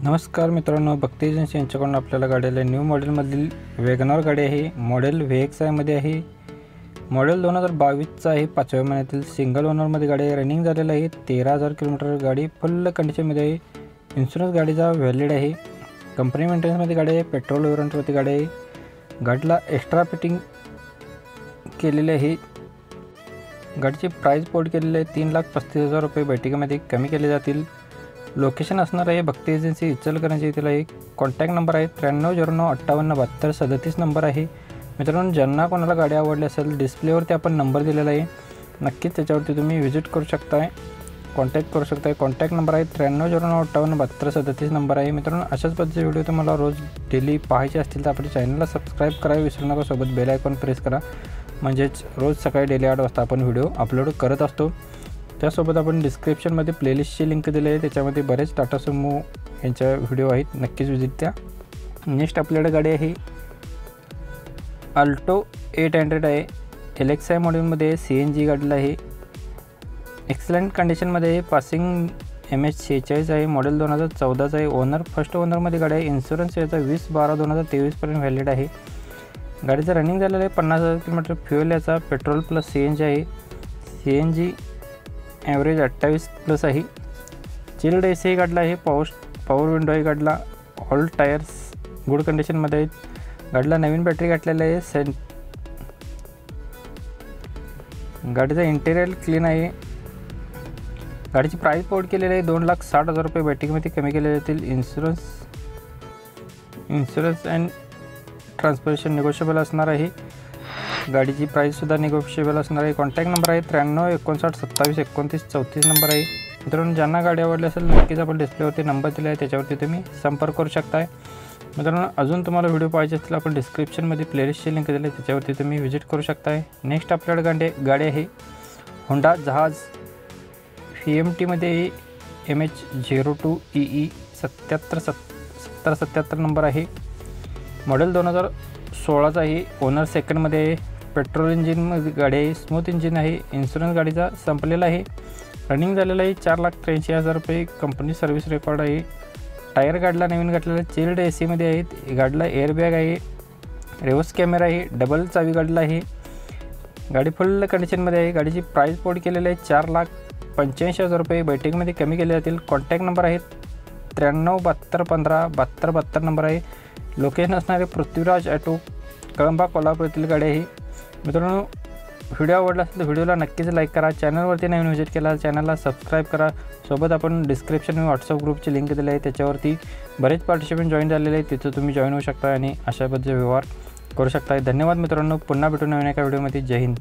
नमस्कार मित्रांनो, भक्ती एजन्सी यांच्याकडून आपल्याला गाडीला न्यू मॉडेलमधील वेगनर गाडी आहे। मॉडेल VXI मध्ये आहे। मॉडेल 2022चा आहे। 5व्या महिन्यातील सिंगल ओनरमध्ये गाडी आहे। रनिंग झालेला आहे 13,000 किलोमीटर। गाडी फुल कंडिशनमध्ये आहे। इन्शुरन्स गाडीचा व्हॅलिड आहे। कंपनी मेंटेनन्समध्ये गाडी आहे। पेट्रोल वॉरंटीवरती गाडी आहे। गाडीला एक्स्ट्रा फिटिंग केलेली आहे। गाडीची प्राइस पोर्ट केलेली आहे 3,35,000 रुपये बैठकीमध्ये कमी केले जातील। लोकेशन असणार आहे भक्ती एजन्सी इचलकरंजी येथील आहे। कॉन्टॅक्ट नंबर आहे 9309587237 नंबर आहे। मित्रांनो, ज्यांना कोणाला गाडी आवडली असेल डिस्प्लेवरती आपण नंबर दिलेला आहे, नक्कीच त्याच्यावरती तुम्ही व्हिजिट करू शकताय, कॉन्टॅक्ट करू शकताय। कॉन्टॅक्ट नंबर आहे 9309587237 नंबर आहे। मित्रांनो, अशाच पद्धतीचे व्हिडिओ तुम्हाला रोज डेली पाहायचे असतील तर आपल्या चॅनलला सबस्क्राईब करायला विसरू नका। सोबत बेल आयकॉन प्रेस करा, म्हणजेच रोज सकाळी डेली 8 वाजता आपण व्हिडिओ अपलोड करत असतो। त्यासोबत आपण डिस्क्रिप्शनमध्ये प्लेलिस्टची लिंक दिली आहे, त्याच्यामध्ये बरेच टाटा सुमो यांच्या व्हिडिओ आहेत, नक्कीच व्हिजिट द्या। नेक्स्ट आपल्याकडे गाडी आहे अल्टो 800 आहे। LXI मॉडेलमध्ये CNG गाडीला आहे। एक्सलंट कंडिशनमध्ये आहे। पासिंग MH46 आहे। मॉडेल 2014चा आहे। ओनर फर्स्ट ओनरमध्ये गाडी आहे। इन्शुरन्स याचा 20/12/2023 पर्यंत व्हॅलिड आहे। गाडीचं रनिंग झालेलं आहे 50,000 किलोमीटर। फ्युएल याचा पेट्रोल प्लस CNG आहे। CNG ॲव्हरेज 28+ आहे। चिल्ड AC गाडीला आहे। पॉवर विंडो आहे गाडीला। ऑल टायर्स गुड कंडिशनमध्ये आहेत। गाडीला नवीन बॅटरी घातलेली आहे। गाडीचा इंटेरियर क्लीन आहे। गाडीची प्राइस पोर्ट केलेली आहे 2,60,000 रुपये बैठकीमध्ये कमी केले जातील। इन्शुरन्स अँड ट्रान्सपोर्टेशन निगोशिएबल असणार आहे। गाडीची प्राइससुद्धा निगोशिएबल असणार आहे। कॉन्टॅक्ट नंबर आहे 9359272934 नंबर आहे। मित्रांनो, ज्यांना गाडी आवडली असेल नक्कीच आपण डिस्प्लेवरती नंबर दिला आहे, त्याच्यावरती तुम्ही संपर्क करू शकताय। मित्रांनो, अजून तुम्हाला व्हिडिओ पाहिजे असतील आपण डिस्क्रिप्शनमध्ये प्लेलिस्टची लिंक दिली आहे, त्याच्यावरती तुम्ही व्हिजिट करू शकताय। नेक्स्ट आपल्याकडे गाडी आहे होंडा जहाज VMTमध्ये MH02EE 7777 नंबर आहे। मॉडेल 2016चा आहे। ओनर सेकंडमध्ये आहे। पेट्रोल इंजिनमध्ये गाडी आहे। स्मूथ इंजिन आहे। इन्शुरन्स गाडीचा संपलेला आहे। रनिंग झालेला आहे 4,83,000 रुपये। कंपनी सर्व्हिस रेकॉर्ड आहे। टायर गाडीला नवीन घातलेला आहे। चिल्ड AC मध्ये आहेत। गाडीला एअरबॅग आहे। रिव्हर्स कॅमेरा आहे। डबल चावी गाडीला आहे। गाडी फुल कंडिशनमध्ये आहे। गाडीची प्राइस पोर्ट केलेली आहे 4,85,000 रुपये बैठकीमध्ये कमी केले जातील। कॉन्टॅक्ट नंबर आहे 9372157272 नंबर आहे। लोकेशन असणारे पृथ्वीराज ऑटो कळंबा कोल्हापूर येथील गाडी आहे। मित्रांनो, व्हिडिओ आवडला असेल तर व्हिडिओला नक्कीच लाईक करा। चॅनलवरती नवीन व्हिजिट केला चॅनलला सबस्क्राईब करा। सोबत आपण डिस्क्रिप्शनमध्ये व्हॉट्सअप ग्रुपची लिंक दिली आहे, त्याच्यावरती बरेच पार्टिसिपंट जॉईन झालेले आहेत, तिथं तुम्ही जॉईन होऊ शकता आणि अशा पद्धतीचे व्यवहार करू शकता। धन्यवाद मित्रांनो, पुन्हा भेटू नवीन एका व्हिडिओमध्ये। जय हिंद।